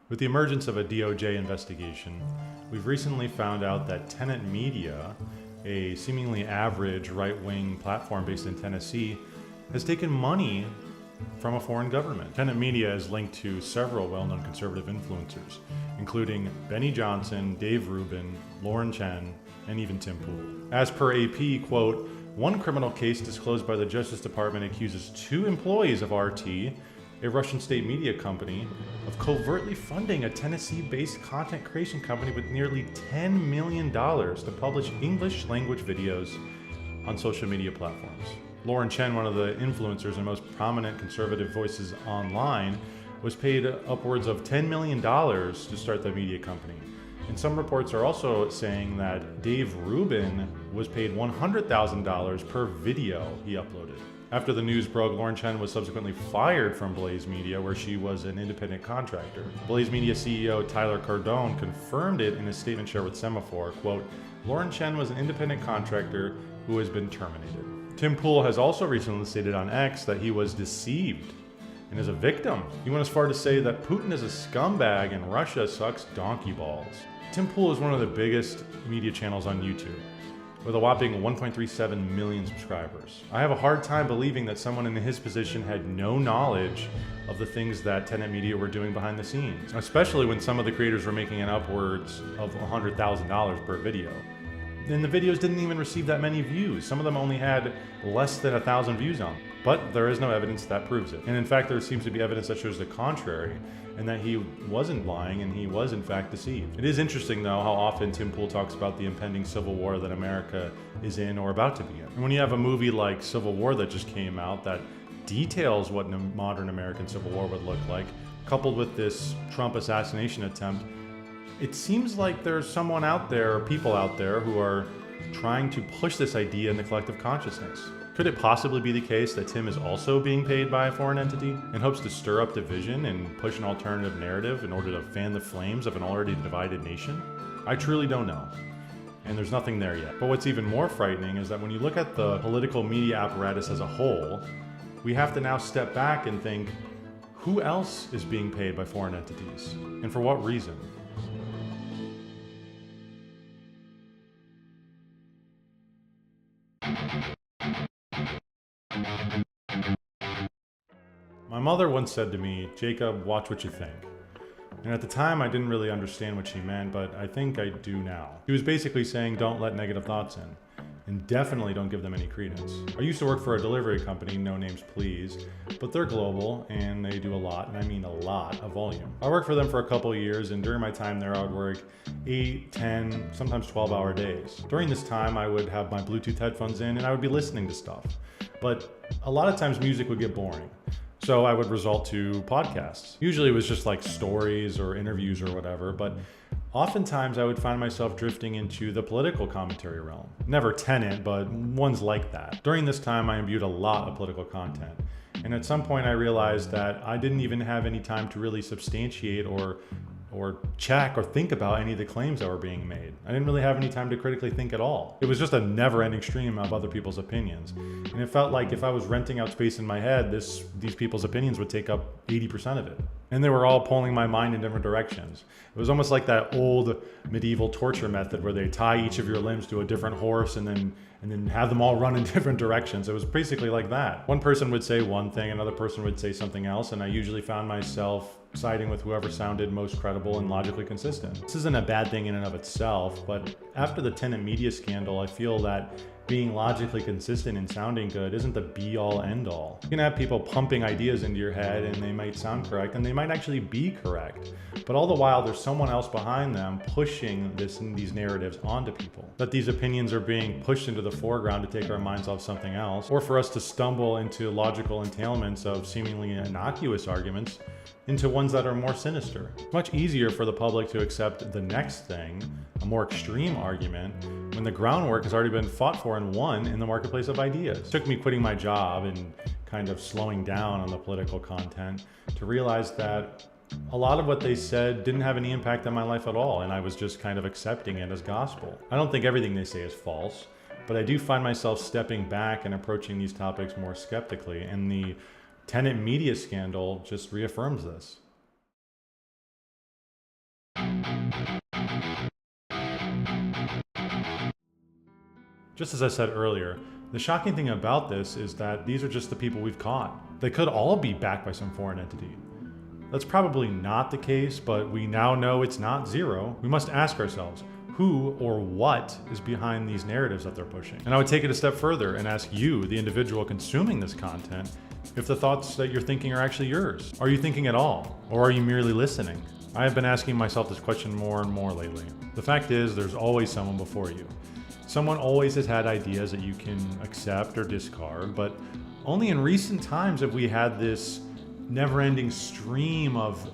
With the emergence of a DOJ investigation, we've recently found out that Tenet Media, a seemingly average right-wing platform based in Tennessee, has taken money from a foreign government. Tenet Media is linked to several well-known conservative influencers, including Benny Johnson, Dave Rubin, Lauren Chen, and even Tim Pool. As per AP, quote, one criminal case disclosed by the Justice Department accuses 2 employees of RT, a Russian state media company, of covertly funding a Tennessee-based content creation company with nearly $10 million to publish English language videos on social media platforms. Lauren Chen, one of the influencers and most prominent conservative voices online, was paid upwards of $10 million to start the media company. And some reports are also saying that Dave Rubin was paid $100,000 per video he uploaded. After the news broke, Lauren Chen was subsequently fired from Blaze Media, where she was an independent contractor. Blaze Media CEO Tyler Cardone confirmed it in a statement shared with Semaphore, quote, Lauren Chen was an independent contractor who has been terminated. Tim Pool has also recently stated on X that he was deceived and is a victim. He went as far to say that Putin is a scumbag and Russia sucks donkey balls. Tim Pool is one of the biggest media channels on YouTube, with a whopping 1.37 million subscribers. I have a hard time believing that someone in his position had no knowledge of the things that Tenet Media were doing behind the scenes, especially when some of the creators were making an upwards of $100,000 per video. And the videos didn't even receive that many views. Some of them only had less than 1,000 views on them. But there is no evidence that proves it. And in fact, there seems to be evidence that shows the contrary, and that he wasn't lying and he was in fact deceived. It is interesting though how often Tim Pool talks about the impending civil war that America is in or about to be in. And when you have a movie like Civil War that just came out that details what a modern American civil war would look like, coupled with this Trump assassination attempt, it seems like there's someone out there, or people out there, who are trying to push this idea in the collective consciousness. Could it possibly be the case that Tim is also being paid by a foreign entity and hopes to stir up division and push an alternative narrative in order to fan the flames of an already divided nation? I truly don't know. And there's nothing there yet. But what's even more frightening is that when you look at the political media apparatus as a whole, we have to now step back and think, who else is being paid by foreign entities? And for what reason? My mother once said to me, Jacob, watch what you think. And at the time, I didn't really understand what she meant, but I think I do now. She was basically saying, don't let negative thoughts in, and definitely don't give them any credence. I used to work for a delivery company, no names please, but they're global and they do a lot, and I mean a lot, of volume. I worked for them for a couple of years, and during my time there, I would work 8, 10, sometimes 12-hour days. During this time, I would have my Bluetooth headphones in and I would be listening to stuff. But a lot of times music would get boring. So I would resort to podcasts. Usually it was just like stories or interviews or whatever, but oftentimes I would find myself drifting into the political commentary realm. Never Tenet, but ones like that. During this time, I imbued a lot of political content. And at some point I realized that I didn't even have any time to really substantiate or check or think about any of the claims that were being made. I didn't really have any time to critically think at all. It was just a never-ending stream of other people's opinions. And it felt like if I was renting out space in my head, these people's opinions would take up 80% of it. And they were all pulling my mind in different directions. It was almost like that old medieval torture method where they tie each of your limbs to a different horse and then have them all run in different directions. It was basically like that. One person would say one thing, another person would say something else, and I usually found myself siding with whoever sounded most credible and logically consistent. This isn't a bad thing in and of itself, but after the Tenet Media scandal, I feel that being logically consistent and sounding good isn't the be-all end-all. You can have people pumping ideas into your head and they might sound correct and they might actually be correct, but all the while there's someone else behind them pushing these narratives onto people. That these opinions are being pushed into the foreground to take our minds off something else, or for us to stumble into logical entailments of seemingly innocuous arguments into ones that are more sinister. It's much easier for the public to accept the next thing, a more extreme argument, when the groundwork has already been fought for and won in the marketplace of ideas. It took me quitting my job and kind of slowing down on the political content to realize that a lot of what they said didn't have any impact on my life at all, and I was just kind of accepting it as gospel. I don't think everything they say is false, but I do find myself stepping back and approaching these topics more skeptically, and the Tenet Media scandal just reaffirms this. Just as I said earlier, the shocking thing about this is that these are just the people we've caught. They could all be backed by some foreign entity. That's probably not the case, but we now know it's not zero. We must ask ourselves, who or what is behind these narratives that they're pushing? And I would take it a step further and ask you, the individual consuming this content, if the thoughts that you're thinking are actually yours. Are you thinking at all? Or are you merely listening? I have been asking myself this question more and more lately. The fact is, there's always someone before you. Someone always has had ideas that you can accept or discard, but only in recent times have we had this never-ending stream of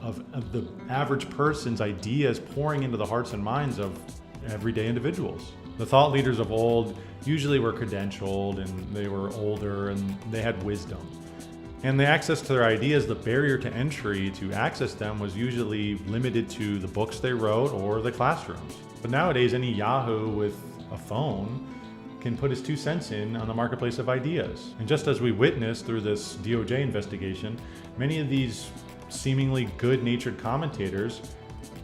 the average person's ideas pouring into the hearts and minds of everyday individuals. The thought leaders of old usually were credentialed and they were older and they had wisdom. And the access to their ideas, the barrier to entry to access them was usually limited to the books they wrote or the classrooms. But nowadays, any Yahoo with a phone can put his 2 cents in on the marketplace of ideas. And just as we witnessed through this DOJ investigation, many of these seemingly good-natured commentators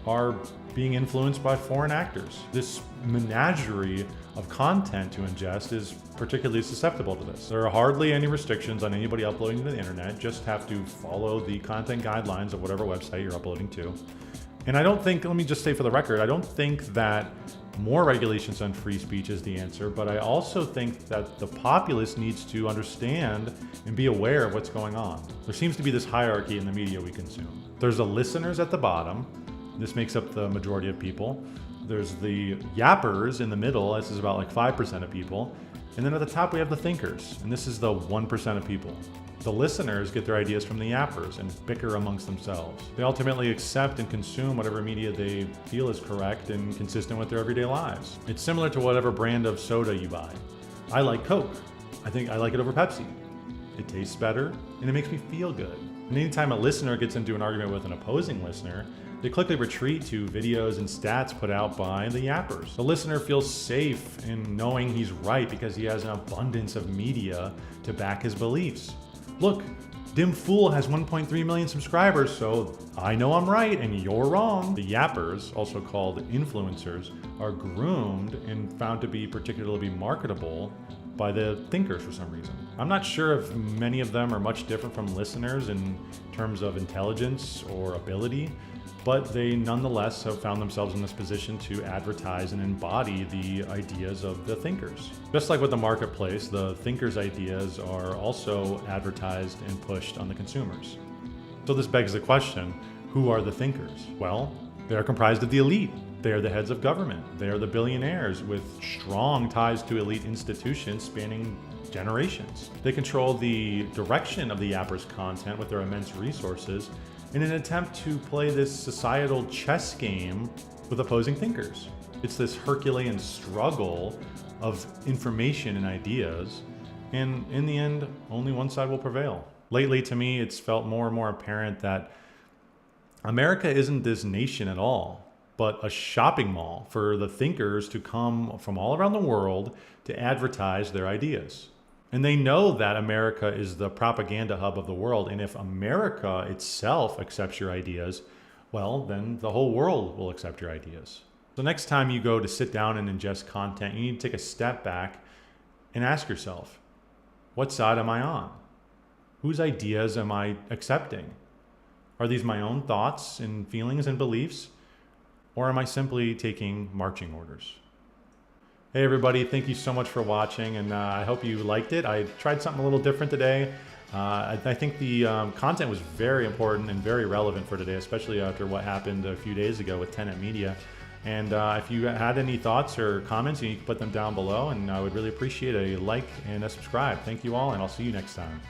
are being influenced by foreign actors. This menagerie of content to ingest is particularly susceptible to this. There are hardly any restrictions on anybody uploading to the internet, just have to follow the content guidelines of whatever website you're uploading to. And I don't think, let me just say for the record, I don't think that more regulations on free speech is the answer, but I also think that the populace needs to understand and be aware of what's going on. There seems to be this hierarchy in the media we consume. There's the listeners at the bottom. This makes up the majority of people. There's the yappers in the middle. This is about like 5% of people. And then at the top we have the thinkers, and this is the 1% of people. The listeners get their ideas from the yappers and bicker amongst themselves. They ultimately accept and consume whatever media they feel is correct and consistent with their everyday lives. It's similar to whatever brand of soda you buy. I like Coke. I think I like it over Pepsi. It tastes better and it makes me feel good. And anytime a listener gets into an argument with an opposing listener, they quickly retreat to videos and stats put out by the yappers. The listener feels safe in knowing he's right because he has an abundance of media to back his beliefs. Look, Dim Fool has 1.3 million subscribers, so I know I'm right and you're wrong. The yappers, also called influencers, are groomed and found to be particularly marketable by the thinkers for some reason. I'm not sure if many of them are much different from listeners in terms of intelligence or ability, but they nonetheless have found themselves in this position to advertise and embody the ideas of the thinkers. Just like with the marketplace, the thinkers' ideas are also advertised and pushed on the consumers. So this begs the question, who are the thinkers? Well, they are comprised of the elite. They are the heads of government. They are the billionaires with strong ties to elite institutions spanning generations. They control the direction of the yappers' content with their immense resources in an attempt to play this societal chess game with opposing thinkers. It's this Herculean struggle of information and ideas, and in the end, only one side will prevail. Lately, to me, it's felt more and more apparent that America isn't this nation at all, but a shopping mall for the thinkers to come from all around the world to advertise their ideas. And they know that America is the propaganda hub of the world. And if America itself accepts your ideas, well, then the whole world will accept your ideas. So next time you go to sit down and ingest content, you need to take a step back and ask yourself, what side am I on? Whose ideas am I accepting? Are these my own thoughts and feelings and beliefs? Or am I simply taking marching orders? Hey everybody, thank you so much for watching, and I hope you liked it. I tried something a little different today. I think the content was very important and very relevant for today, especially after what happened a few days ago with Tenet Media. And if you had any thoughts or comments, you can put them down below, and I would really appreciate a like and a subscribe. Thank you all, and I'll see you next time.